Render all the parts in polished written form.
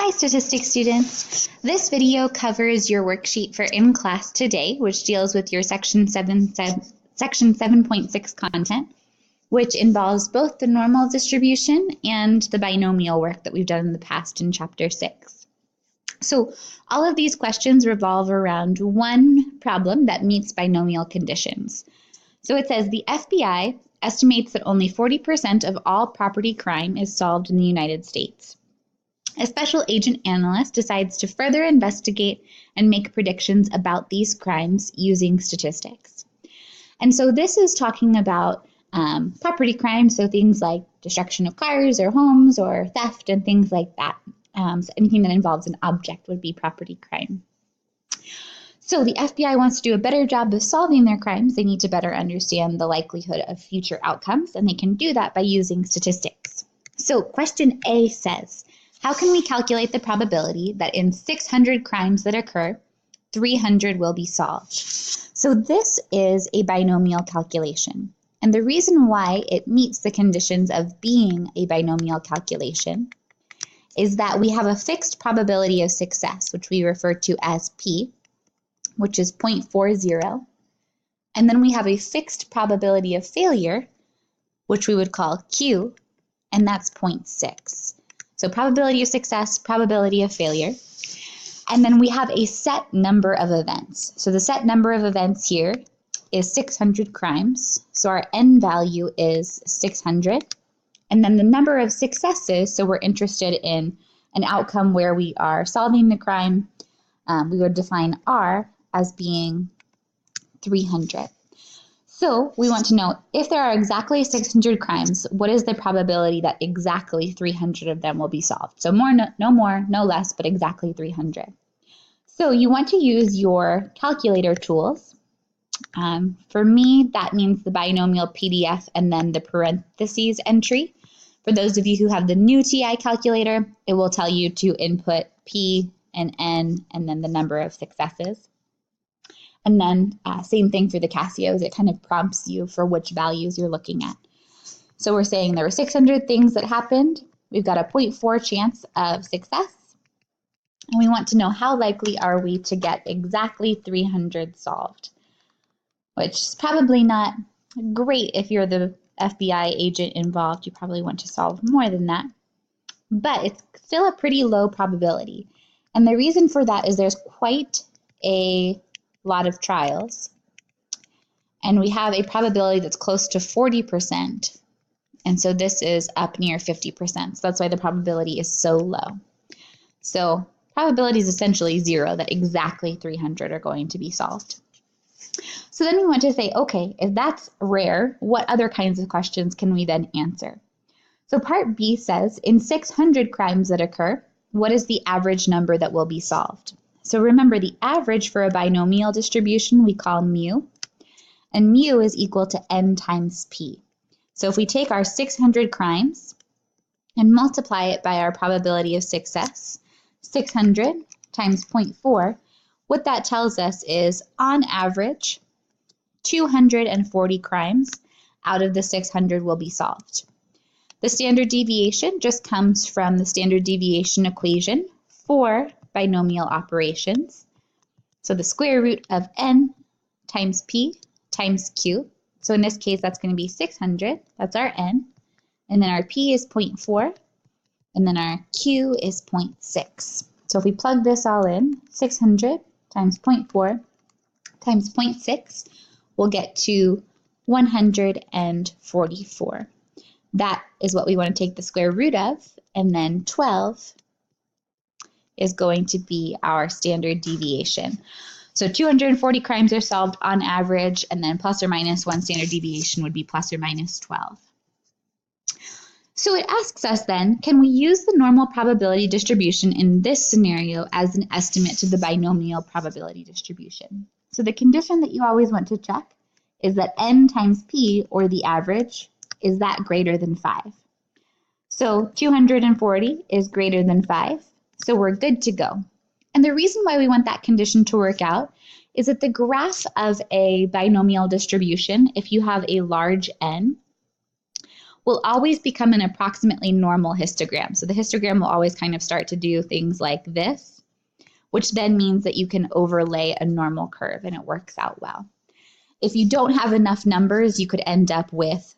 Hi statistics students! This video covers your worksheet for in class today, which deals with your section 7.6 content, which involves both the normal distribution and the binomial work that we've done in the past in chapter 6. So all of these questions revolve around one problem that meets binomial conditions. So it says the FBI estimates that only 40% of all property crime is solved in the United States. A special agent analyst decides to further investigate and make predictions about these crimes using statistics. And so this is talking about property crime, so things like destruction of cars or homes or theft and things like that. So anything that involves an object would be property crime. So the FBI wants to do a better job of solving their crimes. They need to better understand the likelihood of future outcomes, and they can do that by using statistics. So question A says, how can we calculate the probability that in 600 crimes that occur, 300 will be solved? So this is a binomial calculation. And the reason why it meets the conditions of being a binomial calculation is that we have a fixed probability of success, which we refer to as P, which is 0.40. And then we have a fixed probability of failure, which we would call Q, and that's 0.6. So probability of success, probability of failure. And then we have a set number of events. So the set number of events here is 600 crimes. So our N value is 600. And then the number of successes, so we're interested in an outcome where we are solving the crime, we would define R as being 300. So we want to know if there are exactly 600 crimes, what is the probability that exactly 300 of them will be solved? So no more, no less, but exactly 300. So you want to use your calculator tools. For me, that means the binomial PDF and then the parentheses entry. For those of you who have the new TI calculator, it will tell you to input P and N and then the number of successes. And then same thing for the Casios, it kind of prompts you for which values you're looking at. So we're saying there were 600 things that happened. We've got a 0.4 chance of success. And we want to know how likely are we to get exactly 300 solved, which is probably not great if you're the FBI agent involved. You probably want to solve more than that. But it's still a pretty low probability. And the reason for that is there's quite a lot of trials, and we have a probability that's close to 40%, and so this is up near 50%, so that's why the probability is so low. So probability is essentially zero that exactly 300 are going to be solved. So then we want to say, okay, if that's rare, what other kinds of questions can we then answer? So part B says, in 600 crimes that occur, what is the average number that will be solved? So remember, the average for a binomial distribution we call mu, and mu is equal to n times p. So if we take our 600 crimes and multiply it by our probability of success, 600 times 0.4, what that tells us is, on average, 240 crimes out of the 600 will be solved. The standard deviation just comes from the standard deviation equation for binomial operations. So the square root of n times p times q. So in this case, that's going to be 600. That's our n. And then our p is 0.4. And then our q is 0.6. So if we plug this all in, 600 times 0.4 times 0.6, we'll get to 144. That is what we want to take the square root of. And then 12 is going to be our standard deviation. So 240 crimes are solved on average, and then plus or minus one standard deviation would be plus or minus 12. So it asks us then, can we use the normal probability distribution in this scenario as an estimate to the binomial probability distribution? So the condition that you always want to check is that n times p, or the average, is that greater than 5. So 240 is greater than 5. So we're good to go. And the reason why we want that condition to work out is that the graph of a binomial distribution, if you have a large n, will always become an approximately normal histogram. So the histogram will always kind of start to do things like this, which then means that you can overlay a normal curve and it works out well. If you don't have enough numbers, you could end up with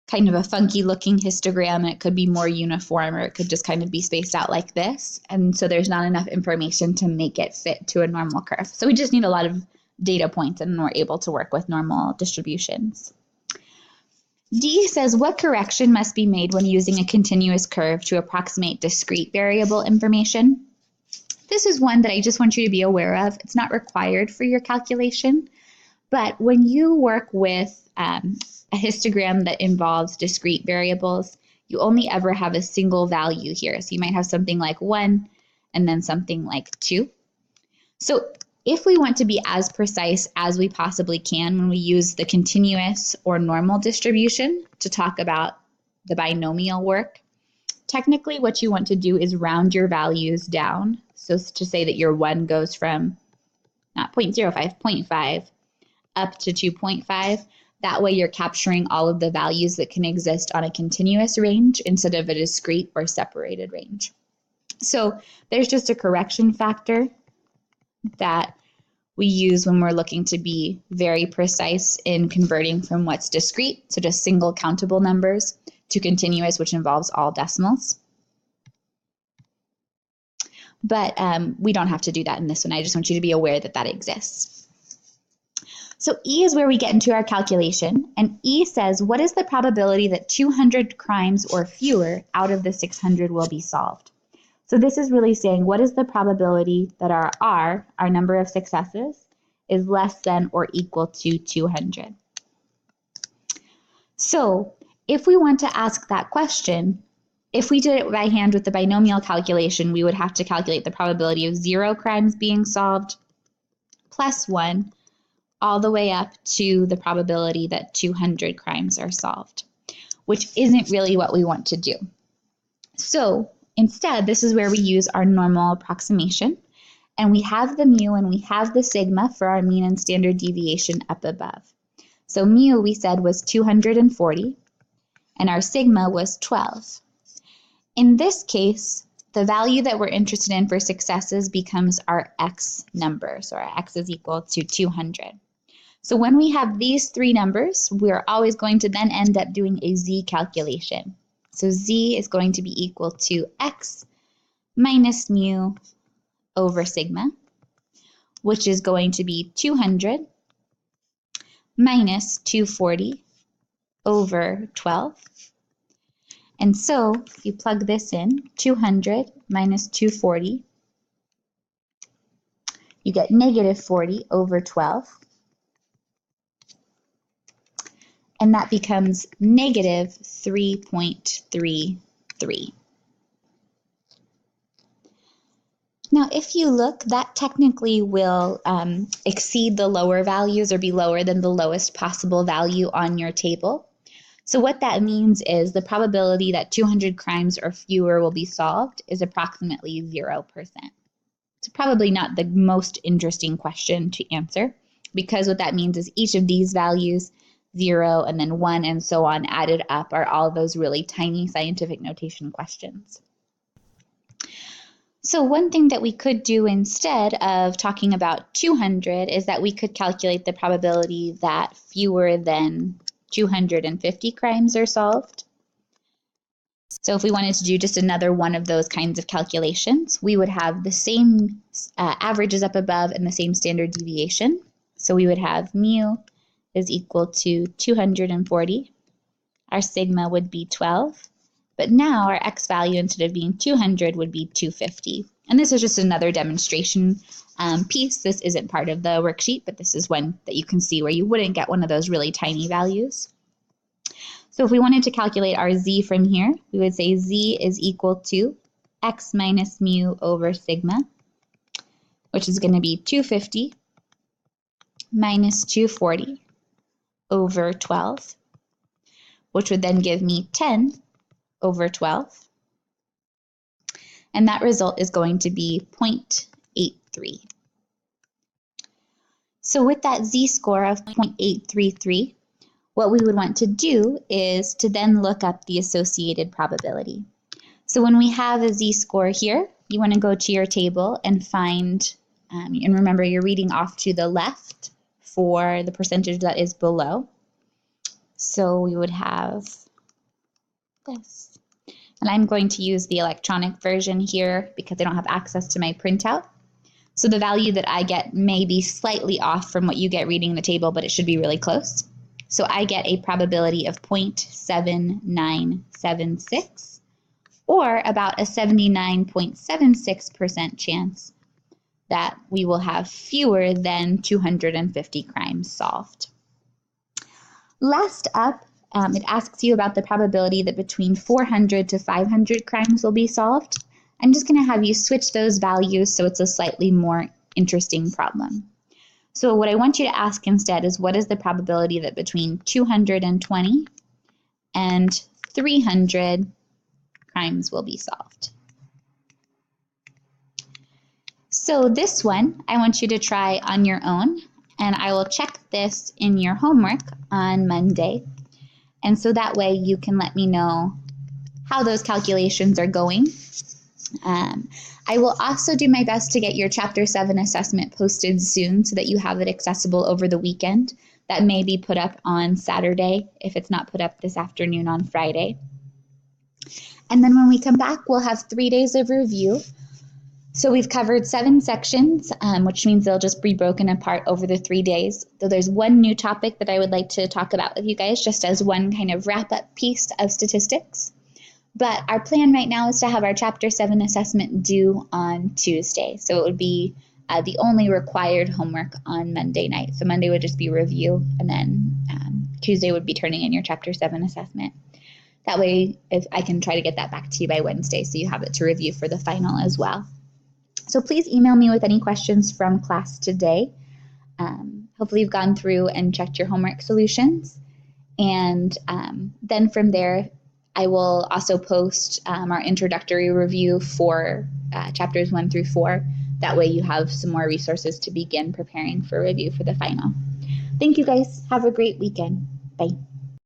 kind of a funky looking histogram, and it could be more uniform, or it could just kind of be spaced out like this. And so there's not enough information to make it fit to a normal curve. So we just need a lot of data points, and we're able to work with normal distributions. D says, what correction must be made when using a continuous curve to approximate discrete variable information? This is one that I just want you to be aware of. It's not required for your calculation, but when you work with a histogram that involves discrete variables, you only ever have a single value here. So you might have something like 1 and then something like 2. So if we want to be as precise as we possibly can when we use the continuous or normal distribution to talk about the binomial work, technically what you want to do is round your values down. So to say that your 1 goes from not 0.05, 0.5 up to 2.5. That way you're capturing all of the values that can exist on a continuous range instead of a discrete or separated range. So there's just a correction factor that we use when we're looking to be very precise in converting from what's discrete, so just single countable numbers, to continuous, which involves all decimals. But we don't have to do that in this one. I just want you to be aware that that exists. So E is where we get into our calculation, and E says, what is the probability that 200 crimes or fewer out of the 600 will be solved? So this is really saying, what is the probability that our R, our number of successes, is less than or equal to 200? So if we want to ask that question, if we did it by hand with the binomial calculation, we would have to calculate the probability of 0 crimes being solved plus 1, all the way up to the probability that 200 crimes are solved, which isn't really what we want to do. So instead, this is where we use our normal approximation, and we have the mu and we have the sigma for our mean and standard deviation up above. So mu, we said, was 240, and our sigma was 12. In this case, the value that we're interested in for successes becomes our x number, so our x is equal to 200. So when we have these three numbers, we're always going to then end up doing a z calculation. So z is going to be equal to x minus mu over sigma, which is going to be 200 minus 240 over 12. And so if you plug this in, 200 minus 240, you get negative 40 over 12. And that becomes negative 3.33. Now, if you look, that technically will exceed the lower values or be lower than the lowest possible value on your table. So what that means is the probability that 200 crimes or fewer will be solved is approximately 0%. It's probably not the most interesting question to answer, because what that means is each of these values, 0 and then 1 and so on, added up are all those really tiny scientific notation questions. So one thing that we could do instead of talking about 200 is that we could calculate the probability that fewer than 250 crimes are solved. So if we wanted to do just another one of those kinds of calculations, we would have the same averages up above and the same standard deviation. So we would have mu is equal to 240. Our sigma would be 12. But now our x value, instead of being 200, would be 250. And this is just another demonstration piece. This isn't part of the worksheet, but this is one that you can see where you wouldn't get one of those really tiny values. So if we wanted to calculate our z from here, we would say z is equal to x minus mu over sigma, which is going to be 250 minus 240 over 12, which would then give me 10 over 12. And that result is going to be 0.83. So with that z-score of 0.833, what we would want to do is to then look up the associated probability. So when we have a z-score here, you want to go to your table and find, and remember you're reading off to the left for the percentage that is below. So we would have this. And I'm going to use the electronic version here because I don't have access to my printout. So the value that I get may be slightly off from what you get reading the table, but it should be really close. So I get a probability of 0.7976, or about a 79.76% chance that we will have fewer than 250 crimes solved. Last up, it asks you about the probability that between 400 to 500 crimes will be solved. I'm just going to have you switch those values so it's a slightly more interesting problem. So what I want you to ask instead is, what is the probability that between 220 and 300 crimes will be solved? So this one, I want you to try on your own, and I will check this in your homework on Monday. And so that way you can let me know how those calculations are going. I will also do my best to get your Chapter 7 assessment posted soon so that you have it accessible over the weekend. That may be put up on Saturday if it's not put up this afternoon on Friday. And then when we come back, we'll have 3 days of review. So we've covered 7 sections, which means they'll just be broken apart over the 3 days. So there's one new topic that I would like to talk about with you guys just as one kind of wrap-up piece of statistics. But our plan right now is to have our Chapter 7 assessment due on Tuesday. So it would be the only required homework on Monday night. So Monday would just be review, and then Tuesday would be turning in your Chapter 7 assessment. That way, if I can try to get that back to you by Wednesday so you have it to review for the final as well. So please email me with any questions from class today. Hopefully you've gone through and checked your homework solutions. And then from there, I will also post our introductory review for chapters 1 through 4. That way you have some more resources to begin preparing for review for the final. Thank you guys. Have a great weekend. Bye.